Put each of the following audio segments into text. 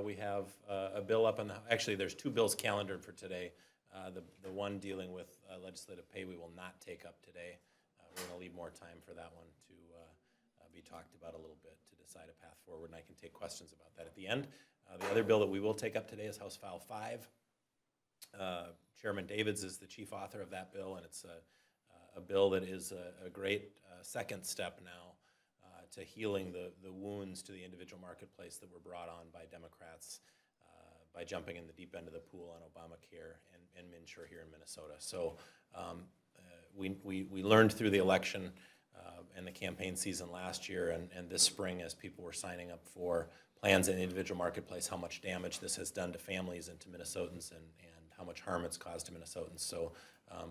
we have a bill up on actually there's two bills calendared for today. The one dealing with legislative pay we will not take up today. We're going to leave more time for that one to be talked about a little bit to decide a path forward, and I can take questions about that at the end. The other bill that we will take up today is House File 5. Chairman Davids is the chief author of that bill, and it's a bill that is a great second step now to healing the wounds to the individual marketplace that were brought on by Democrats by jumping in the deep end of the pool on Obamacare and MNsure here in Minnesota. So we learned through the election and the campaign season last year and this spring as people were signing up for plans in the individual marketplace, how much damage this has done to families and to Minnesotans and how much harm it's caused to Minnesotans. So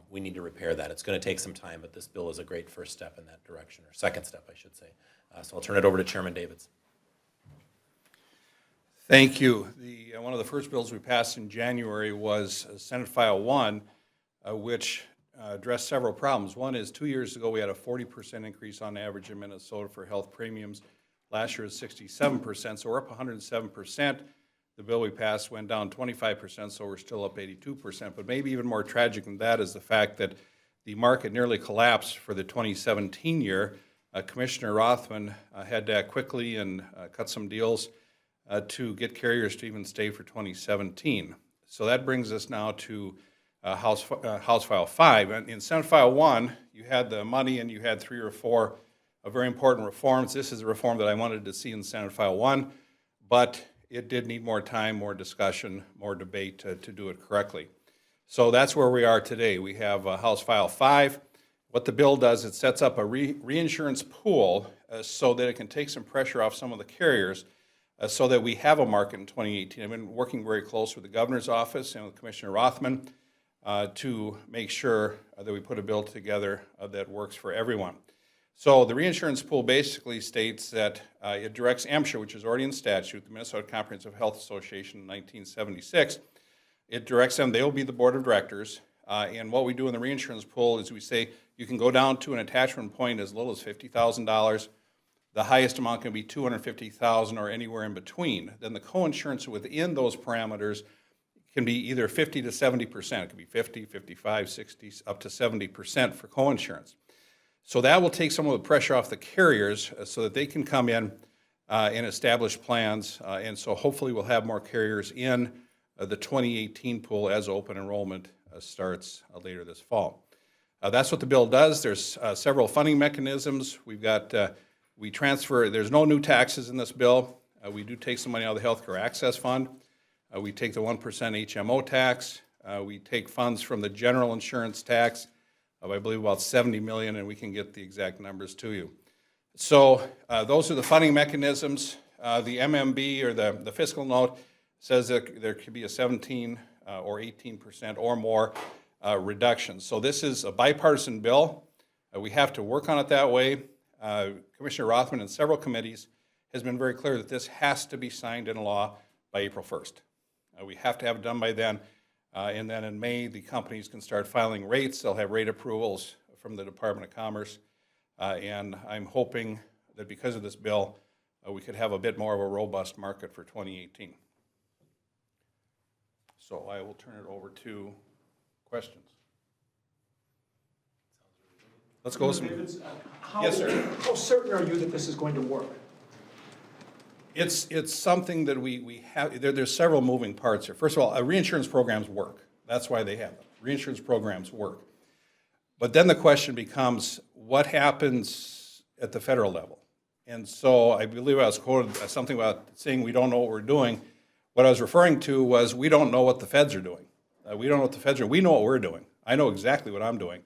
we need to repair that. It's going to take some time, but this bill is a great first step in that direction, or second step, I should say. So I'll turn it over to Chairman Davids. Thank you. One of the first bills we passed in January was Senate File 1, which addressed several problems. One is 2 years ago we had a 40% increase on average in Minnesota for health premiums. Last year was 67%, so we're up 107%. The bill we passed went down 25%, so we're still up 82%. But maybe even more tragic than that is the fact that the market nearly collapsed for the 2017 year. Commissioner Rothman had to act quickly and cut some deals to get carriers to even stay for 2017. So that brings us now to House File 5. And in Senate File 1, you had the money and you had 3 or 4 very important reforms. This is a reform that I wanted to see in Senate File 1, but it did need more time, more discussion, more debate to do it correctly. So that's where we are today. We have House File 5. What the bill does, it sets up a reinsurance pool so that it can take some pressure off some of the carriers so that we have a market in 2018. I've been working very close with the governor's office and with Commissioner Rothman to make sure that we put a bill together that works for everyone. So the reinsurance pool basically states that it directs MSHA, which is already in statute, the Minnesota Comprehensive Health Association in 1976. It directs them, they will be the board of directors. And what we do in the reinsurance pool is we say you can go down to an attachment point as little as $50,000. The highest amount can be $250,000 or anywhere in between. Then the coinsurance within those parameters can be either 50 to 70%. It could be 50, 55, 60, up to 70% for coinsurance. So that will take some of the pressure off the carriers so that they can come in and establish plans. And so hopefully we'll have more carriers in the 2018 pool as open enrollment starts later this fall. That's what the bill does. There's several funding mechanisms. We've got, we transfer, there's no new taxes in this bill. We do take some money out of the Healthcare Access Fund. We take the 1% HMO tax. We take funds from the general insurance tax of, I believe, about $70 million, and we can get the exact numbers to you. So those are the funding mechanisms. The MMB, or the fiscal note, says that there could be a 17 or 18% or more reduction. So this is a bipartisan bill. We have to work on it that way. Commissioner Rothman and several committees has been very clear that this has to be signed into law by April 1st. We have to have it done by then. And then in May, the companies can start filing rates. They'll have rate approvals from the Department of Commerce. And I'm hoping that because of this bill, we could have a bit more of a robust market for 2018. So I will turn it over to questions. Let's go. Yes, sir. How certain are you that this is going to work? It's something that we have. There's several moving parts here. First of all, reinsurance programs work. That's why they have them. Reinsurance programs work. But then the question becomes, what happens at the federal level? And so I believe I was quoted something about saying we don't know what we're doing. What I was referring to was we don't know what the feds are doing. We don't know what the feds are doing. We know what we're doing. I know exactly what I'm doing.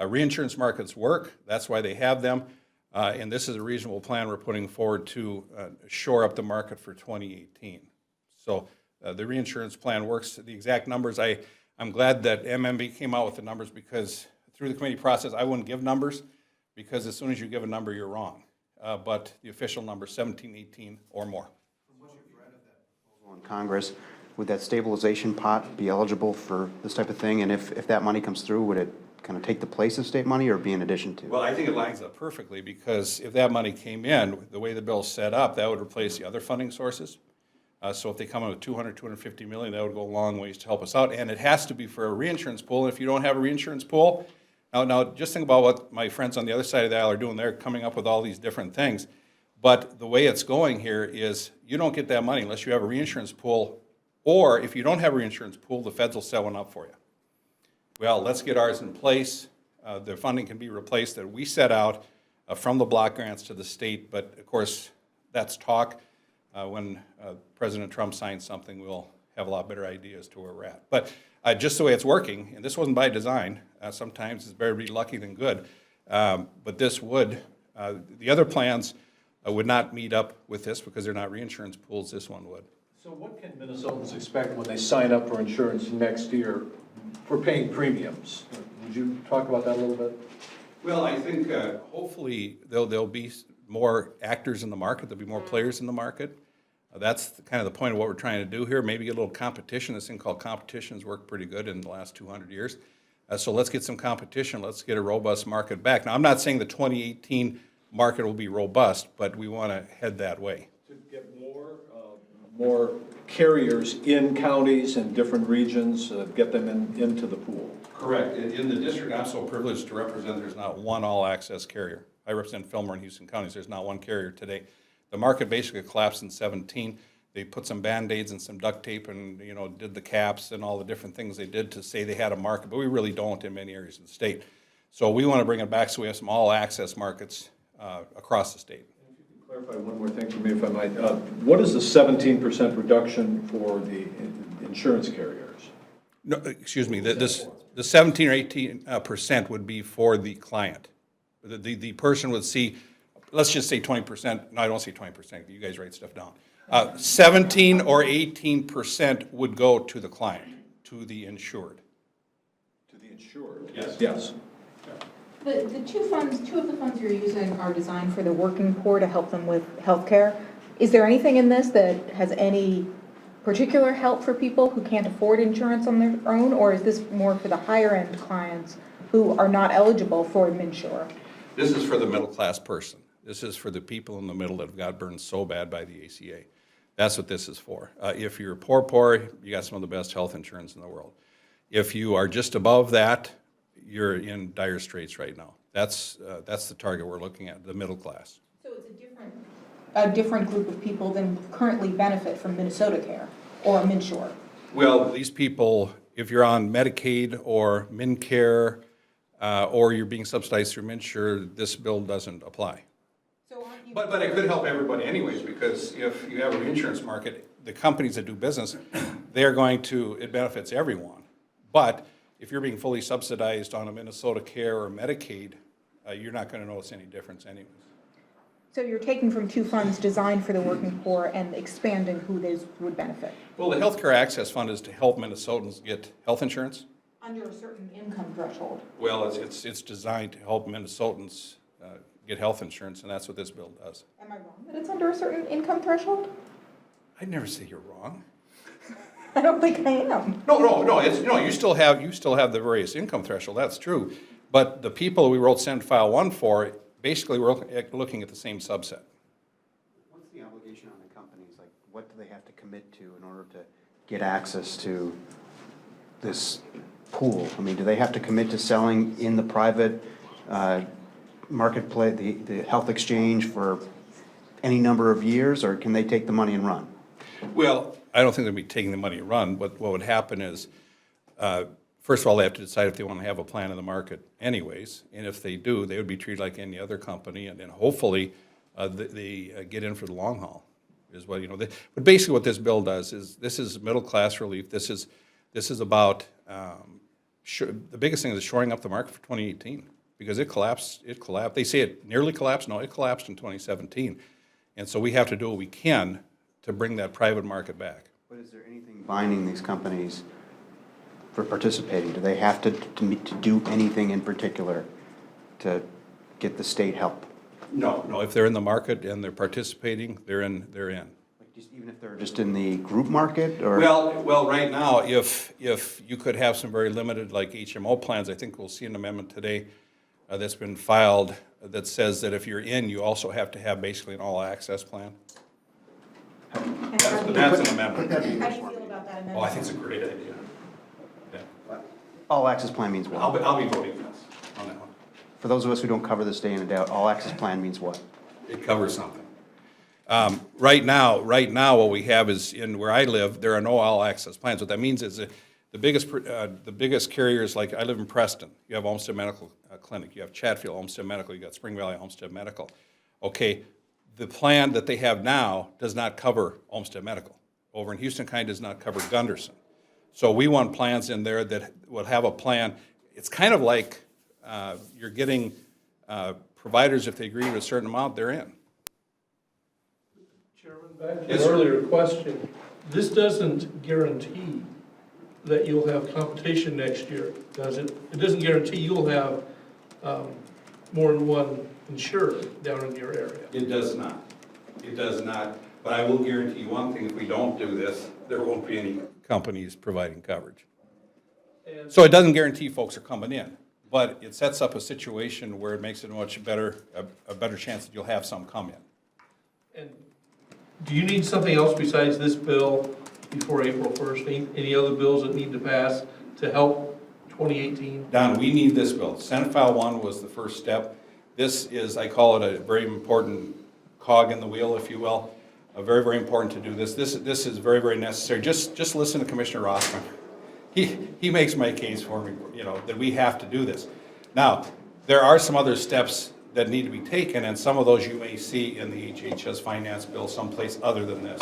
Reinsurance markets work. That's why they have them. And this is a reasonable plan we're putting forward to shore up the market for 2018. So the reinsurance plan works. The exact numbers, I'm glad that MMB came out with the numbers, because through the committee process, I wouldn't give numbers, because as soon as you give a number, you're wrong. But the official number, 17, 18, or more. From what you've read of that proposal in Congress, would that stabilization pot be eligible for this type of thing? And if that money comes through, would it kind of take the place of state money or be in addition to? Well, I think it lines up perfectly, because if that money came in, the way the bill's set up, that would replace the other funding sources. So if they come in with 250 million, that would go a long ways to help us out. And it has to be for a reinsurance pool. And if you don't have a reinsurance pool, now just think about what my friends on the other side of the aisle are doing. They're coming up with all these different things. But the way it's going here is you don't get that money unless you have a reinsurance pool, or if you don't have a reinsurance pool, the feds will set one up for you. Well, let's get ours in place. The funding can be replaced that we set out from the block grants to the state, but of course, that's talk. When President Trump signs something, we'll have a lot better idea as to where we're at. But just the way it's working, and this wasn't by design, sometimes it's better to be lucky than good, but this would, the other plans would not meet up with this because they're not reinsurance pools. This one would. So what can Minnesotans expect when they sign up for insurance next year for paying premiums? Would you talk about that a little bit? Well, I think hopefully there'll be more actors in the market. There'll be more players in the market. That's kind of the point of what we're trying to do here. Maybe get a little competition. This thing called competition has worked pretty good in the last 200 years. So let's get some competition. Let's get a robust market back. Now, I'm not saying the 2018 market will be robust, but we want to head that way. To get more carriers in counties and different regions, get them into the pool. Correct. In the district I'm so privileged to represent, there's not one all-access carrier. I represent Fillmore and Houston counties. There's not one carrier today. The market basically collapsed in 2017. They put some Band-Aids and some duct tape and, did the caps and all the different things they did to say they had a market, but we really don't in many areas of the state. So we want to bring it back so we have some all-access markets across the state. If you can clarify one more thing for me, if I might. What is the 17% reduction for the insurance carriers? No, excuse me. The 17 or 18% would be for the client. The person would see, let's just say 20%. No, I don't say 20%. You guys write stuff down. 17 or 18% would go to the client, to the insured. To the insured? Yes. Yes. The two of the funds you're using are designed for the working poor to help them with health care. Is there anything in this that has any particular help for people who can't afford insurance on their own, or is this more for the higher end clients who are not eligible for MNsure? This is for the middle class person. This is for the people in the middle that have got burned so bad by the ACA. That's what this is for. If you're poor, you got some of the best health insurance in the world. If you are just above that, you're in dire straits right now. That's the target we're looking at, the middle class. So it's a different group of people than currently benefit from Minnesota Care or MNsure. Well, these people, if you're on Medicaid or MnCare, or you're being subsidized through MNsure, this bill doesn't apply. So aren't you? But it could help everybody anyways, because if you have a reinsurance market, the companies that do business, it benefits everyone. But if you're being fully subsidized on a Minnesota Care or Medicaid, you're not going to notice any difference anyways. So you're taking from two funds designed for the working poor and expanding who those would benefit? Well, the Healthcare Access Fund is to help Minnesotans get health insurance. Under a certain income threshold? Well, it's designed to help Minnesotans get health insurance, and that's what this bill does. Am I wrong that it's under a certain income threshold? I'd never say you're wrong. I don't think I am. No. You still have the various income threshold. That's true, but the people we wrote Senate File 1 for, basically we're looking at the same subset. What's the obligation on the companies? Like, what do they have to commit to in order to get access to this pool? I mean, do they have to commit to selling in the private marketplace, the health exchange for any number of years, or can they take the money and run? Well, I don't think they'll be taking the money to run, but what would happen is, first of all, they have to decide if they want to have a plan in the market anyways, and if they do, they would be treated like any other company, and then hopefully they get in for the long haul, is what, but basically what this bill does is, this is middle class relief. This is about, the biggest thing is shoring up the market for 2018, because it collapsed. They say it nearly collapsed. No, it collapsed in 2017, and so we have to do what we can to bring that private market back. But is there anything binding these companies for participating? Do they have to do anything in particular to get the state help? No. If they're in the market and they're participating, they're in. Like just, even if they're just in the group market, or? Well, right now, if you could have some very limited, like HMO plans, I think we'll see an amendment today that's been filed that says that if you're in, you also have to have basically an all-access plan. That's an amendment. How do you feel about that amendment? Oh, I think it's a great idea. Yeah. All access plan means what? I'll be voting yes on that one. For those of us who don't cover this day in and day out, all access plan means what? It covers something. Right now, what we have is, in where I live, there are no all-access plans. What that means is that the biggest carriers, like I live in Preston, you have Olmsted Medical Clinic, you have Chatfield Olmsted Medical, you got Spring Valley Olmsted Medical. Okay, the plan that they have now does not cover Olmsted Medical. Over in Houston County does not cover Gunderson. So we want plans in there that will have a plan. It's kind of like you're getting providers, if they agree to a certain amount, they're in. Chairman, back to Yes, the sir. earlier question, this doesn't guarantee that you'll have competition next year, does it? It doesn't guarantee you'll have more than one insured down in your area. It does not. It does not. But I will guarantee you one thing, if we don't do this, there won't be any companies providing coverage. And So it doesn't guarantee folks are coming in, but it sets up a situation where it makes it much better, a better chance that you'll have some come in. And do you need something else besides this bill before April 1st? Any other bills that need to pass to help 2018? Don, we need this bill. Senate File 1 was the first step. This is, I call it a very important cog in the wheel, if you will. Very, very important to do this. This is very, very necessary. Just listen to Commissioner Rossman. He makes my case for me, that we have to do this. Now, there are some other steps that need to be taken, and some of those you may see in the HHS finance bill someplace other than this,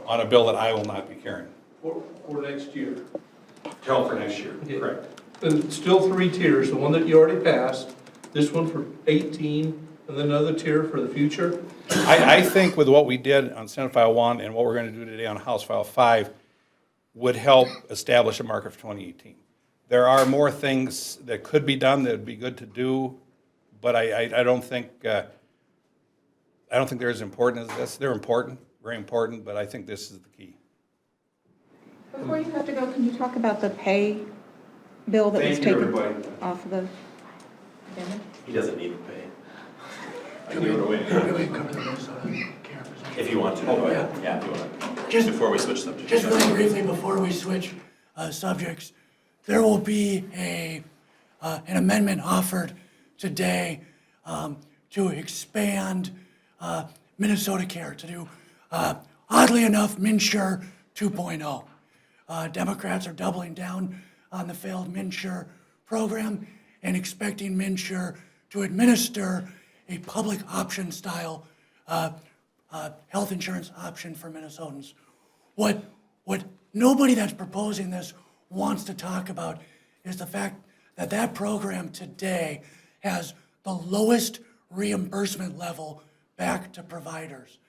on a bill that I will not be carrying. For next year? Till for next year, Yeah. correct. And still 3 tiers, the one that you already passed, this one for 18, and then another tier for the future? I think with what we did on Senate File 1 and what we're going to do today on House File 5 would help establish a market for 2018. There are more things that could be done that would be good to do, but I don't think they're as important as this. They're important, very important, but I think this is the key. Before you have to go, can you talk about the pay bill that was Thank you, taken everybody. off of the agenda? He doesn't need to pay. Can we cover the Minnesota care? If you want to. Oh, yeah. Yeah, if you want. Just- Before we switch subjects. Just really briefly, before we switch subjects, there will be an amendment offered today to expand Minnesota Care, to do, oddly enough, MNsure 2.0. Democrats are doubling down on the failed MNsure program and expecting MNsure to administer a public option style health insurance option for Minnesotans. What nobody that's proposing this wants to talk about is the fact that that program today has the lowest reimbursement level back to providers.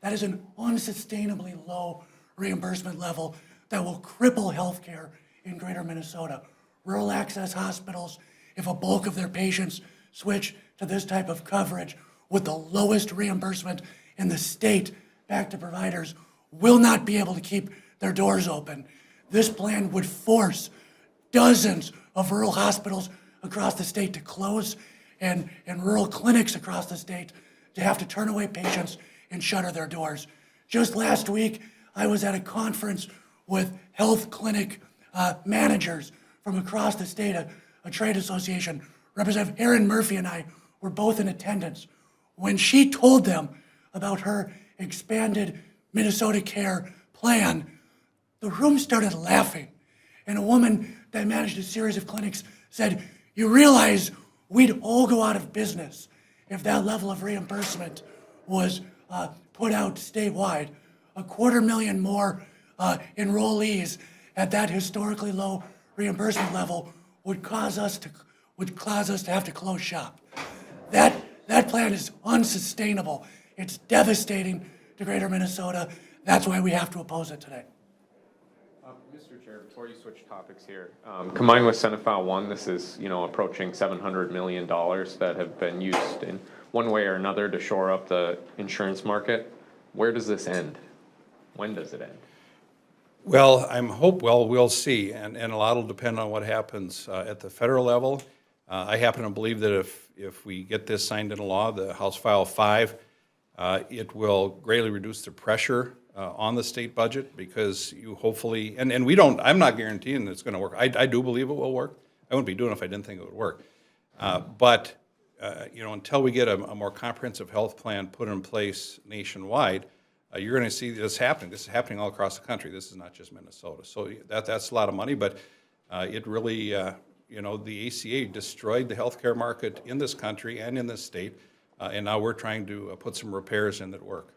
That is an unsustainably low reimbursement level that will cripple healthcare in greater Minnesota. Rural access hospitals, if a bulk of their patients switch to this type of coverage with the lowest reimbursement in the state back to providers, will not be able to keep their doors open. This plan would force dozens of rural hospitals across the state to close and rural clinics across the state to have to turn away patients and shutter their doors. Just last week, I was at a conference with health clinic managers from across the state, a trade association. Representative Erin Murphy and I were both in attendance. When she told them about her expanded Minnesota Care plan, the room started laughing. And a woman that managed a series of clinics said, "You realize we'd all go out of business if that level of reimbursement was put out statewide. 250,000 more enrollees at that historically low reimbursement level would cause us to have to close shop." That plan is unsustainable. It's devastating to greater Minnesota. That's why we have to oppose it today. Mr. Chair, before you switch topics here, combined with Senate File 1, this is, approaching $700 million that have been used in one way or another to shore up the insurance market. Where does this end? When does it end? Well, we'll see, and a lot will depend on what happens at the federal level. I happen to believe that if we get this signed into law, the House File 5, It will greatly reduce the pressure on the state budget because you hopefully, and we don't, I'm not guaranteeing that it's going to work. I do believe it will work. I wouldn't be doing it if I didn't think it would work. But until we get a more comprehensive health plan put in place nationwide, you're going to see this happening. This is happening all across the country. This is not just Minnesota. So that's a lot of money, but it really, the ACA destroyed the healthcare market in this country and in this state, and now we're trying to put some repairs in that work.